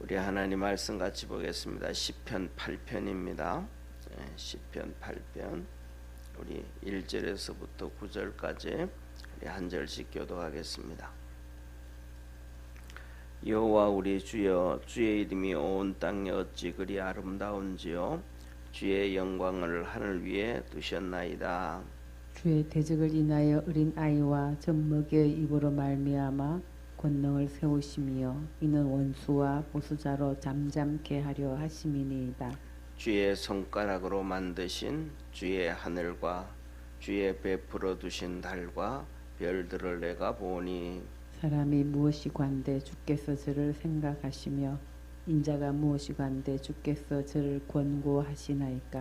우리 하나님 말씀 같이 보겠습니다. 시편 8편입니다. 시편 8편 우리 1절에서부터 9절까지 우리 한 절씩 교독하겠습니다. 여호와 우리 주여, 주의 이름이 온 땅에 어찌 그리 아름다운지요. 주의 영광을 하늘 위에 두셨나이다. 주의 대적을 인하여 어린 아이와 젖먹이의 입으로 말미암아 권능을 세우시며 이는 원수와 보수자로 잠잠케 하려 하심이니이다. 주의 손가락으로 만드신 주의 하늘과 주의 베풀어 두신 달과 별들을 내가 보니 사람이 무엇이 관대 주께서 저를 생각하시며 인자가 무엇이 관대 주께서 저를 권고하시나이까.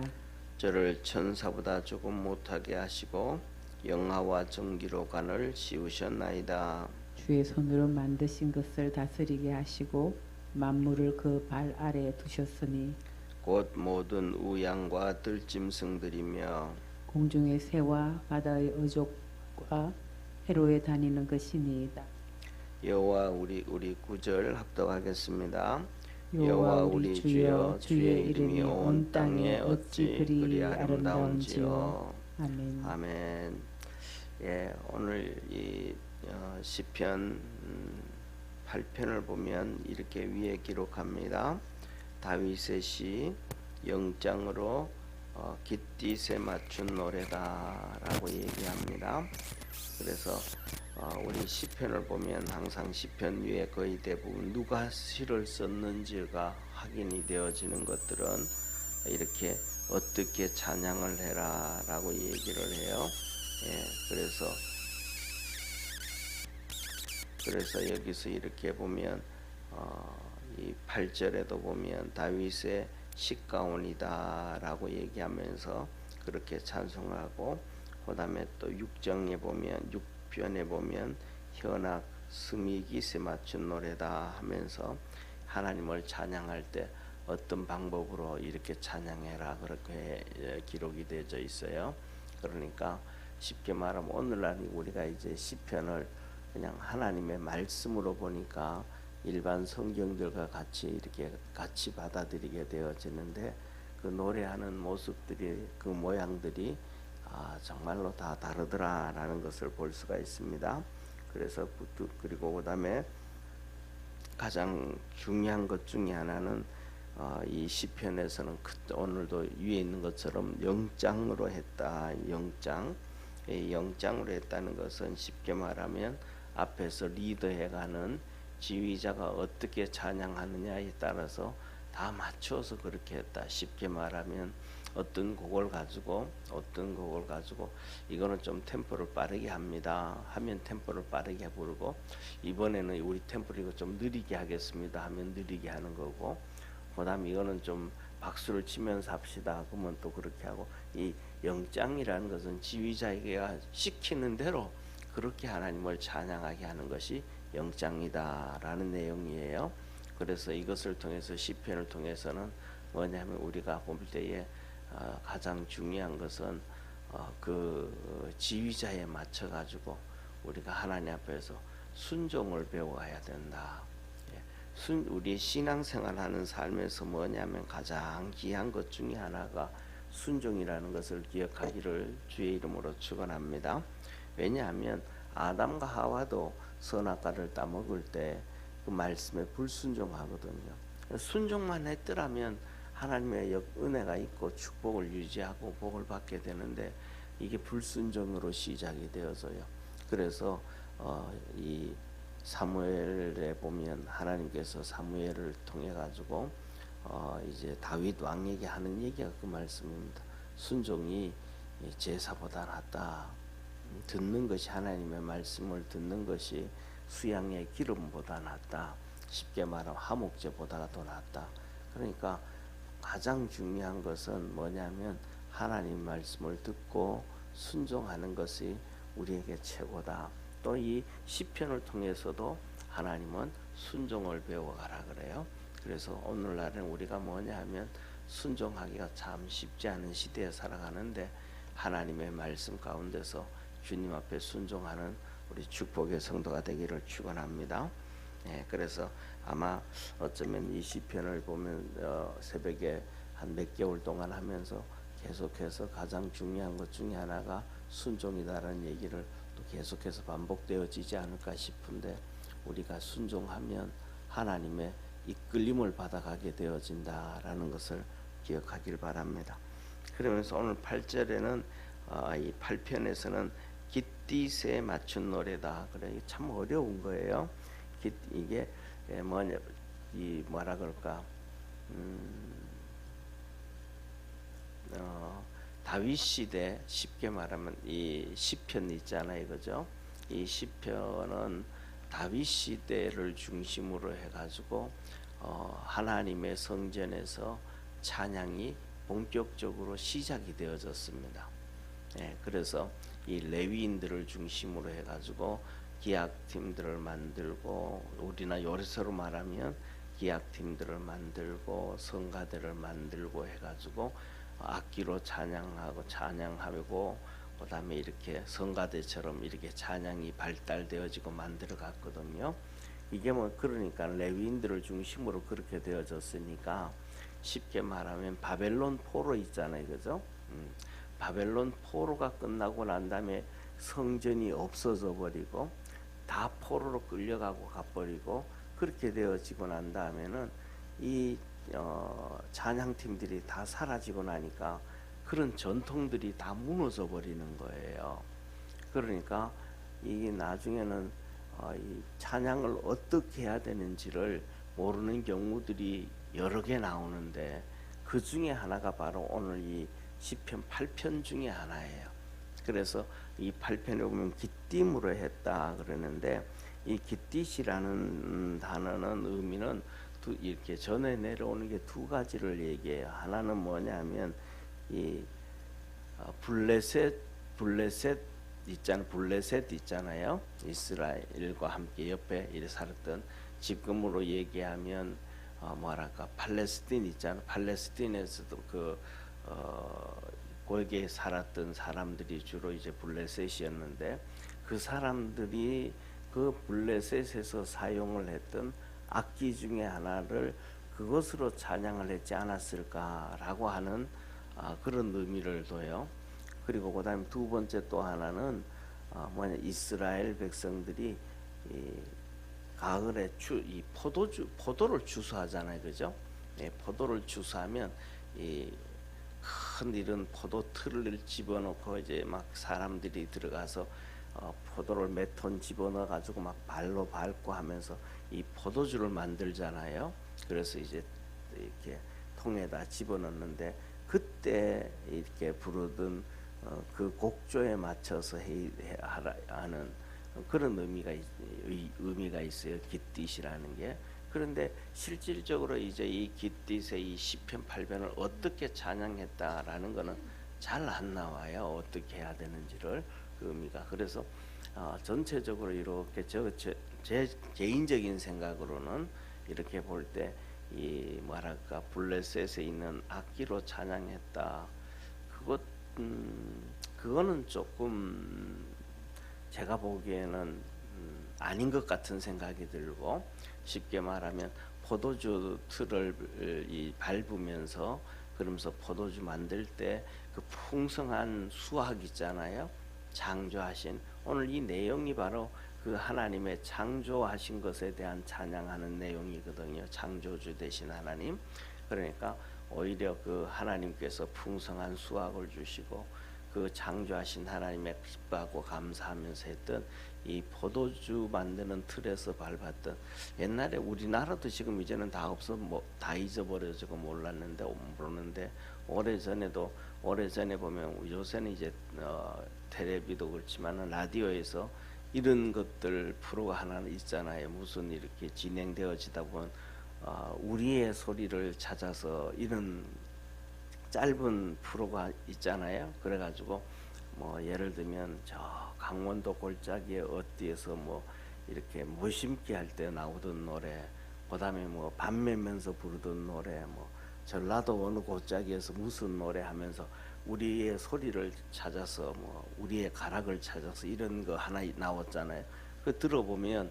저를 천사보다 조금 못하게 하시고 영화와 정기로 간을 씌우셨나이다. 주의 손으로 만드신 것을 다스리게 하시고 만물을 그 발 아래에 두셨으니 곧 모든 우양과 들짐승들이며 공중의 새와 바다의 어족과 해로에 다니는 것이니이다. 여호와 우리 9절 합독하겠습니다. 여호와 우리 주여, 주의 이름이 온 땅에 어찌 그리 아름다운지요. 아멘. 아멘. 예, 오늘 이 시편 8편을 보면 이렇게 위에 기록합니다. 다윗의 시 영장으로 깃딧에 맞춘 노래다라고 얘기합니다. 그래서 우리 시편을 보면 항상 시편 위에 거의 대부분 누가 시를 썼는지가 확인이 되어지는 것들은 이렇게 어떻게 찬양을 해라라고 얘기를 해요. 예, 그래서 여기서 이렇게 보면 이 8절에도 보면 다윗의 시가온이다라고 얘기하면서 그렇게 찬송하고, 그다음에 또 6장에 보면 6편에 보면 현악 스미깃에 맞춘 노래다 하면서 하나님을 찬양할 때 어떤 방법으로 이렇게 찬양해라 그렇게 기록이 되어져 있어요. 그러니까 쉽게 말하면 오늘날 우리가 이제 시편을 그냥 하나님의 말씀으로 보니까 일반 성경들과 같이 이렇게 같이 받아들이게 되어지는데, 그 노래하는 모습들이, 그 모양들이 정말로 다 다르더라라는 것을 볼 수가 있습니다. 그리고 그다음에 가장 중요한 것 중에 하나는 이 시편에서는 오늘도 위에 있는 것처럼 영장으로 했다. 영장으로 했다는 것은 쉽게 말하면 앞에서 리더해가는 지휘자가 어떻게 찬양하느냐에 따라서 다 맞춰서 그렇게 했다. 쉽게 말하면 어떤 곡을 가지고 이거는 좀 템포를 빠르게 합니다 하면 템포를 빠르게 부르고, 이번에는 우리 템포를 이거 좀 느리게 하겠습니다 하면 느리게 하는 거고, 그다음 이거는 좀 박수를 치면서 합시다 그러면 또 그렇게 하고, 이 영장이라는 것은 지휘자에게 시키는 대로 그렇게 하나님을 찬양하게 하는 것이 영장이다라는 내용이에요. 그래서 이것을 통해서 시편을 통해서는 뭐냐면 우리가 볼 때에 가장 중요한 것은 그 지휘자에 맞춰 가지고 우리가 하나님 앞에서 순종을 배워가야 된다. 우리 신앙생활하는 삶에서 뭐냐면 가장 귀한 것 중에 하나가 순종이라는 것을 기억하기를 주의 이름으로 축원합니다. 왜냐하면 아담과 하와도 선악과를 따먹을 때 그 말씀에 불순종하거든요. 순종만 했더라면 하나님의 은혜가 있고 축복을 유지하고 복을 받게 되는데, 이게 불순종으로 시작이 되어서요. 그래서 이 사무엘에 보면 하나님께서 사무엘을 통해 가지고 이제 다윗 왕에게 하는 얘기가 그 말씀입니다. 순종이 제사보다 낫다. 듣는 것이, 하나님의 말씀을 듣는 것이 수양의 기름보다 낫다. 쉽게 말하면 화목제보다가 더 낫다. 그러니까 가장 중요한 것은 뭐냐면 하나님 말씀을 듣고 순종하는 것이 우리에게 최고다. 또 이 시편을 통해서도 하나님은 순종을 배워가라 그래요. 그래서 오늘날은 우리가 뭐냐 하면 순종하기가 참 쉽지 않은 시대에 살아가는데, 하나님의 말씀 가운데서 주님 앞에 순종하는 우리 축복의 성도가 되기를 축원합니다. 예, 그래서 아마 어쩌면 이 시편을 보면 새벽에 한 몇 개월 동안 하면서 계속해서 가장 중요한 것 중에 하나가 순종이다라는 얘기를 또 계속해서 반복되어지지 않을까 싶은데, 우리가 순종하면 하나님의 이끌림을 받아가게 되어진다라는 것을 기억하길 바랍니다. 그러면서 오늘 8절에는 이 8편에서는 깃딧에 맞춘 노래다. 그래, 참 어려운 거예요. 이게 뭐냐, 이 뭐라 그럴까, 다윗 시대, 쉽게 말하면 이 시편 있잖아요, 그죠? 이 시편은 다윗 시대를 중심으로 해가지고 하나님의 성전에서 찬양이 본격적으로 시작이 되어졌습니다. 예, 그래서 이 레위인들을 중심으로 해가지고 기악팀들을 만들고, 우리나 요새로 말하면 기악팀들을 만들고 성가대를 만들고 해가지고 악기로 찬양하고 그다음에 이렇게 성가대처럼 이렇게 찬양이 발달되어지고 만들어 갔거든요. 이게 뭐 그러니까 레위인들을 중심으로 그렇게 되어졌으니까, 쉽게 말하면 바벨론 포로 있잖아요, 그죠? 바벨론 포로가 끝나고 난 다음에 성전이 없어져 버리고 다 포로로 끌려가고 가버리고, 그렇게 되어지고 난 다음에는 이 찬양팀들이 다 사라지고 나니까 그런 전통들이 다 무너져 버리는 거예요. 그러니까 이 나중에는 이 찬양을 어떻게 해야 되는지를 모르는 경우들이 여러 개 나오는데, 그 중에 하나가 바로 오늘 이 시편 8편 중에 하나예요. 그래서 이 8편에 보면 깃딤으로 했다 그러는데, 이 깃딧이라는 단어는 의미는 이렇게 전에 내려오는 게 두 가지를 얘기해요. 하나는 뭐냐면 이 블레셋 있잖아요. 이스라엘과 함께 옆에 이래 살았던, 지금으로 얘기하면 뭐랄까, 팔레스틴 있잖아. 팔레스틴에서도 거기에 살았던 사람들이 주로 이제 블레셋이었는데, 그 사람들이 그 블레셋에서 사용을 했던 악기 중에 하나를 그것으로 찬양을 했지 않았을까라고 하는 그런 의미를 둬요. 그리고 그다음에 두 번째 또 하나는 뭐냐, 이스라엘 백성들이 이 가을에 이 포도를 추수하잖아요, 그죠? 예, 포도를 추수하면 이 큰 이런 포도 틀을 집어넣고 이제 막 사람들이 들어가서 포도를 몇 톤 집어넣어 가지고 막 발로 밟고 하면서 이 포도주를 만들잖아요. 그래서 이제 이렇게 통에다 집어넣는데, 그때 이렇게 부르던 그 곡조에 맞춰서 하는 그런 의미가 있어요, 깃딧이라는 게. 그런데 실질적으로 이제 이 깃딧의 이 시편 8편을 어떻게 찬양했다라는 거는 잘 안 나와요. 어떻게 해야 되는지를, 그 의미가. 그래서 전체적으로 이렇게 제 개인적인 생각으로는 이렇게 볼 때 이 뭐랄까, 블레셋에 있는 악기로 찬양했다. 그거는 조금 제가 보기에는 아닌 것 같은 생각이 들고, 쉽게 말하면 포도주 틀을 밟으면서, 그러면서 포도주 만들 때 그 풍성한 수확 있잖아요. 창조하신, 오늘 이 내용이 바로 그 하나님의 창조하신 것에 대한 찬양하는 내용이거든요. 창조주 되신 하나님. 그러니까 오히려 그 하나님께서 풍성한 수확을 주시고 그 창조하신 하나님의 기뻐하고 감사하면서 했던 이 포도주 만드는 틀에서 밟았던, 옛날에 우리나라도 지금 이제는 다 없어, 뭐 다 잊어버려지고 모르는데 오래전에 보면, 요새는 이제 텔레비도 그렇지만은 라디오에서 이런 것들 프로가 하나 있잖아요. 무슨 이렇게 진행되어지다 보면 우리의 소리를 찾아서 이런 짧은 프로가 있잖아요. 그래가지고 뭐 예를 들면 저 강원도 골짜기에 어디에서 뭐 이렇게 모심기 할 때 나오던 노래, 그다음에 뭐 밤 매면서 부르던 노래, 뭐 전라도 어느 골짜기에서 무슨 노래 하면서 우리의 소리를 찾아서, 뭐 우리의 가락을 찾아서 이런 거 하나 나왔잖아요. 그 들어보면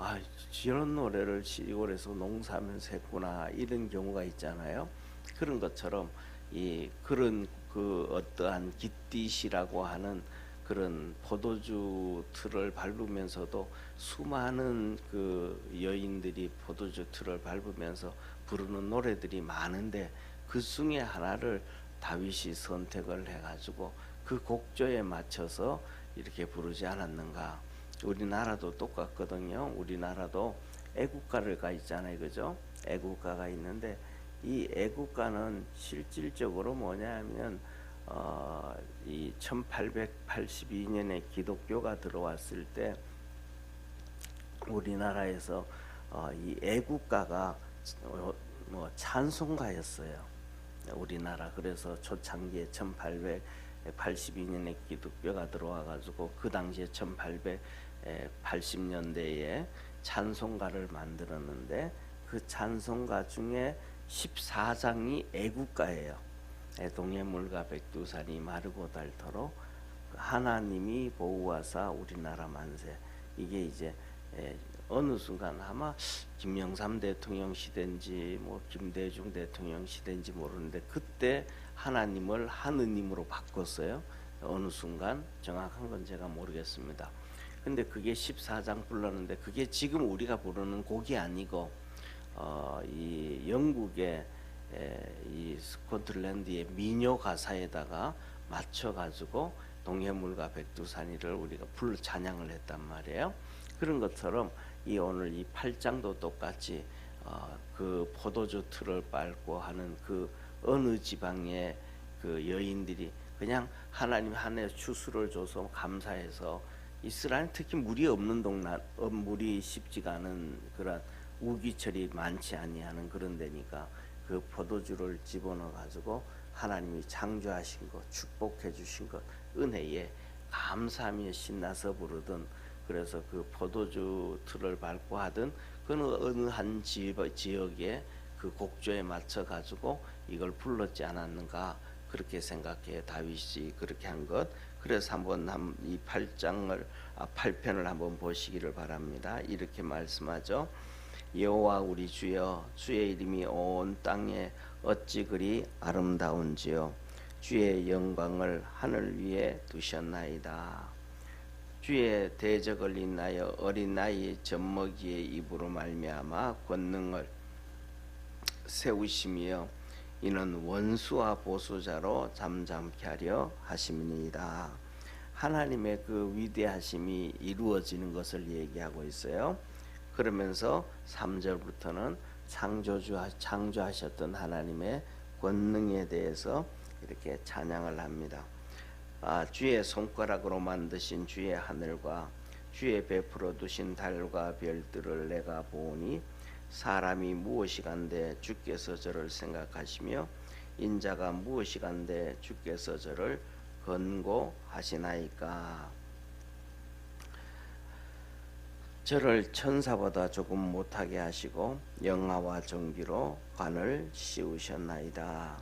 아, 저런 노래를 시골에서 농사하면서 했구나 이런 경우가 있잖아요. 그런 것처럼 이 그런 그 어떠한 깃딧이라고 하는 그런 포도주 틀을 밟으면서도 수많은 그 여인들이 포도주 틀을 밟으면서 부르는 노래들이 많은데 그 중에 하나를 다윗이 선택을 해가지고 그 곡조에 맞춰서 이렇게 부르지 않았는가. 우리나라도 똑같거든요. 우리나라도 애국가를 가 있잖아요, 그죠? 애국가가 있는데 이 애국가는 실질적으로 뭐냐면 이 1882년에 기독교가 들어왔을 때 우리나라에서 이 애국가가 뭐 찬송가였어요. 우리나라 그래서 초창기에 1882년에 기독교가 들어와 가지고 그 당시에 1880년대에 찬송가를 만들었는데 그 찬송가 중에 14장이 애국가예요. 동해물과 백두산이 마르고 닳도록 하나님이 보호하사 우리나라 만세. 이게 이제 어느 순간 아마 김영삼 대통령 시대인지 뭐 김대중 대통령 시대인지 모르는데 그때 하나님을 하느님으로 바꿨어요. 어느 순간 정확한 건 제가 모르겠습니다. 근데 그게 14장 불렀는데 그게 지금 우리가 부르는 곡이 아니고 이 영국의 이 스코틀랜드의 민요 가사에다가 맞춰 가지고 동해물과 백두산이를 우리가 불 찬양을 했단 말이에요. 그런 것처럼 이 오늘 이 8장도 똑같이 그 포도주 틀을 밟고 하는 그 어느 지방의 그 여인들이 그냥 하나님 한 해 추수를 줘서 감사해서 이스라엘 특히 물이 없는 동네, 물이 쉽지가 않은 그런 우기철이 많지 아니하는 그런 데니까 그 포도주를 집어넣어 가지고 하나님이 창조하신 것, 축복해 주신 것, 은혜에 감사하며 신나서 부르던 그래서 그 포도주 틀을 밟고 하던 그 어느 한 지역에 그 곡조에 맞춰 가지고 이걸 불렀지 않았는가 그렇게 생각해 다윗이 그렇게 한 것. 그래서 한번 이 8편을 한번 보시기를 바랍니다. 이렇게 말씀하죠. 여호와 우리 주여 주의 이름이 온 땅에 어찌 그리 아름다운지요. 주의 영광을 하늘 위에 두셨나이다. 주의 대적을 인하여 어린 나이 젖먹이의 입으로 말미암아 권능을 세우시며 이는 원수와 보수자로 잠잠케 하려 하심이니이다. 하나님의 그 위대하심이 이루어지는 것을 얘기하고 있어요. 그러면서 3절부터는 창조하셨던 하나님의 권능에 대해서 이렇게 찬양을 합니다. 주의 손가락으로 만드신 주의 하늘과 주의 베풀어 두신 달과 별들을 내가 보니 사람이 무엇이간데 주께서 저를 생각하시며 인자가 무엇이간데 주께서 저를 권고하시나이까. 저를 천사보다 조금 못하게 하시고 영화와 정기로 관을 씌우셨나이다.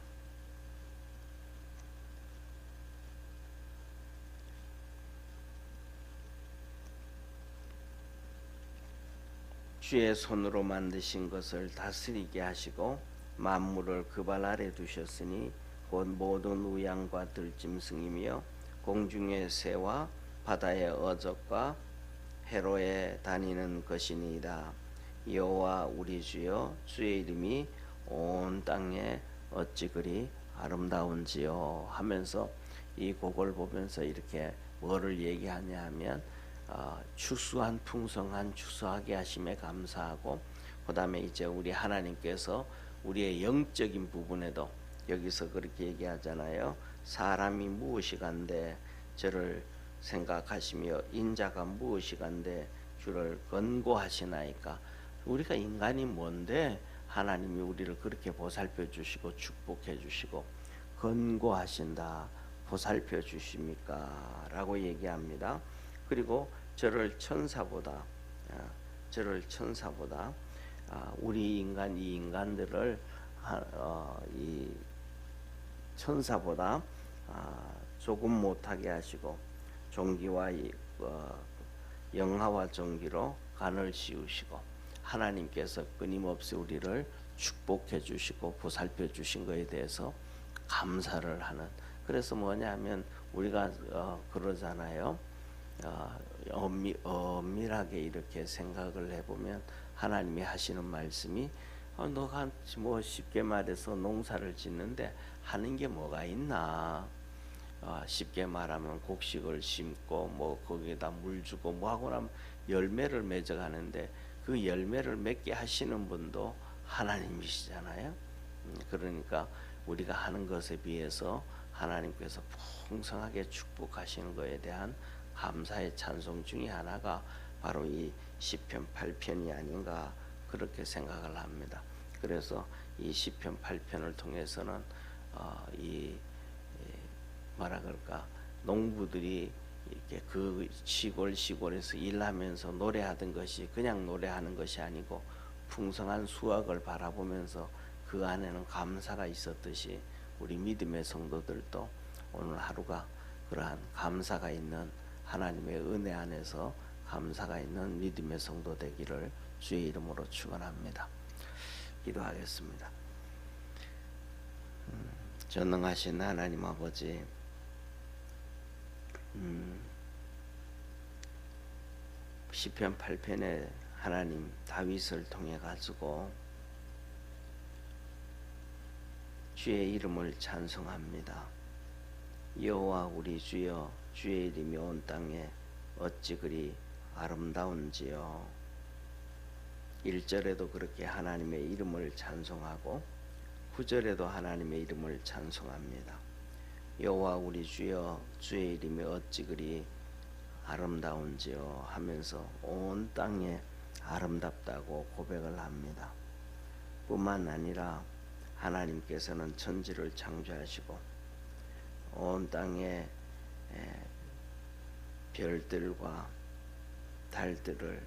주의 손으로 만드신 것을 다스리게 하시고 만물을 그 발 아래 두셨으니 곧 모든 우양과 들짐승이며 공중의 새와 바다의 어족과 해로에 다니는 것이니이다. 여호와 우리 주여 주의 이름이 온 땅에 어찌 그리 아름다운지요 하면서 이 곡을 보면서 이렇게 뭐를 얘기하냐 하면 추수한 풍성한 추수하게 하심에 감사하고 그 다음에 이제 우리 하나님께서 우리의 영적인 부분에도 여기서 그렇게 얘기하잖아요. 사람이 무엇이간데 저를 생각하시며 인자가 무엇이간데 주를 권고하시나이까. 우리가 인간이 뭔데 하나님이 우리를 그렇게 보살펴 주시고 축복해 주시고 권고하신다 보살펴 주십니까 라고 얘기합니다. 그리고 저를 천사보다 우리 인간 이 인간들을 이 천사보다 조금 못하게 하시고 종기와 영하와 정기로 간을 씌우시고 하나님께서 끊임없이 우리를 축복해 주시고 보살펴 주신 것에 대해서 감사를 하는, 그래서 뭐냐면 우리가 그러잖아요. 엄밀하게 이렇게 생각을 해보면 하나님이 하시는 말씀이 너가 뭐 쉽게 말해서 농사를 짓는데 하는 게 뭐가 있나, 쉽게 말하면 곡식을 심고 뭐 거기에다 물 주고 뭐 하고 나면 열매를 맺어가는데 그 열매를 맺게 하시는 분도 하나님이시잖아요. 그러니까 우리가 하는 것에 비해서 하나님께서 풍성하게 축복하시는 것에 대한 감사의 찬송 중에 하나가 바로 이 시편 8편이 아닌가 그렇게 생각을 합니다. 그래서 이 시편 8편을 통해서는 뭐라 그럴까, 농부들이 이렇게 그 시골에서 일하면서 노래하던 것이 그냥 노래하는 것이 아니고 풍성한 수확을 바라보면서 그 안에는 감사가 있었듯이 우리 믿음의 성도들도 오늘 하루가 그러한 감사가 있는 하나님의 은혜 안에서 감사가 있는 믿음의 성도 되기를 주의 이름으로 축원합니다. 기도하겠습니다. 전능하신 하나님 아버지, 시편 8편에 하나님 다윗을 통해 가지고 주의 이름을 찬송합니다. 여호와 우리 주여, 주의 이름이 온 땅에 어찌 그리 아름다운지요. 1절에도 그렇게 하나님의 이름을 찬송하고 9절에도 하나님의 이름을 찬송합니다. 여호와 우리 주여, 주의 이름이 어찌 그리 아름다운지요 하면서 온 땅에 아름답다고 고백을 합니다. 뿐만 아니라 하나님께서는 천지를 창조하시고 온 땅에 별들과 달들을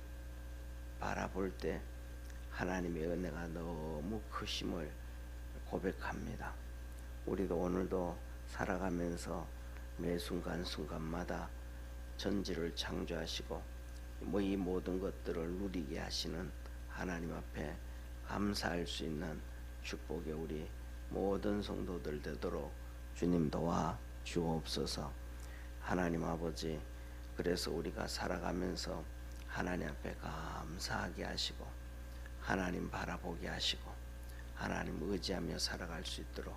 바라볼 때 하나님의 은혜가 너무 크심을 고백합니다. 우리도 오늘도 살아가면서 매 순간순간마다 천지를 창조하시고 이 모든 것들을 누리게 하시는 하나님 앞에 감사할 수 있는 축복의 우리 모든 성도들 되도록 주님 도와 주옵소서. 하나님 아버지, 그래서 우리가 살아가면서 하나님 앞에 감사하게 하시고 하나님 바라보게 하시고 하나님 의지하며 살아갈 수 있도록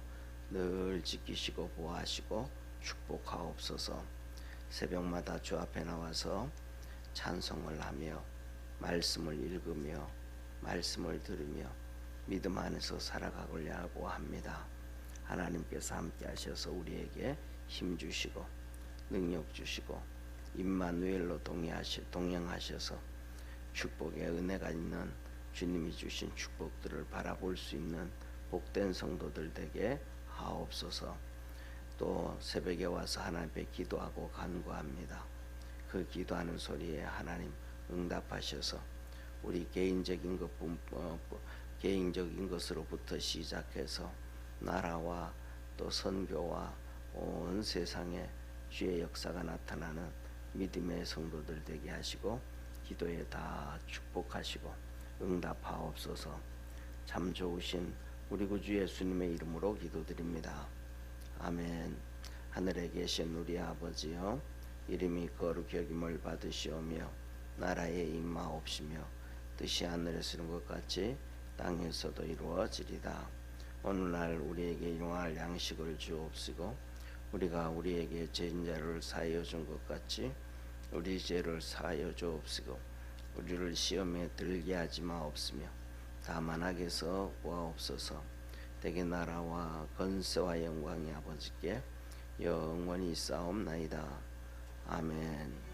늘 지키시고 보호하시고 축복하옵소서. 새벽마다 주 앞에 나와서 찬송을 하며 말씀을 읽으며 말씀을 들으며 믿음 안에서 살아가고자 하고 합니다. 하나님께서 함께 하셔서 우리에게 힘 주시고 능력 주시고 임마누엘로 동행하셔서 축복의 은혜가 있는 주님이 주신 축복들을 바라볼 수 있는 복된 성도들 되게 하옵소서. 또 새벽에 와서 하나님 앞에 기도하고 간구합니다. 그 기도하는 소리에 하나님 응답하셔서 우리 개인적인 것으로부터 시작해서 나라와 또 선교와 온 세상에 주의 역사가 나타나는 믿음의 성도들 되게 하시고 기도에 다 축복하시고 응답하옵소서. 참 좋으신 우리 구주 예수님의 이름으로 기도드립니다. 아멘. 하늘에 계신 우리 아버지여, 이름이 거룩히 여김을 받으시오며 나라에 임하옵시며 뜻이 하늘에서 이룬 것 같이 땅에서도 이루어지리다. 오늘날 우리에게 일용할 양식을 주옵시고 우리가 우리에게 죄인 자를 사하여 준 것 같이 우리 죄를 사하여 주옵시고 우리를 시험에 들게 하지 마옵시며 다만 악에서 구하옵소서. 대개 나라와 권세와 영광이 아버지께 영원히 있사옵나이다. 아멘.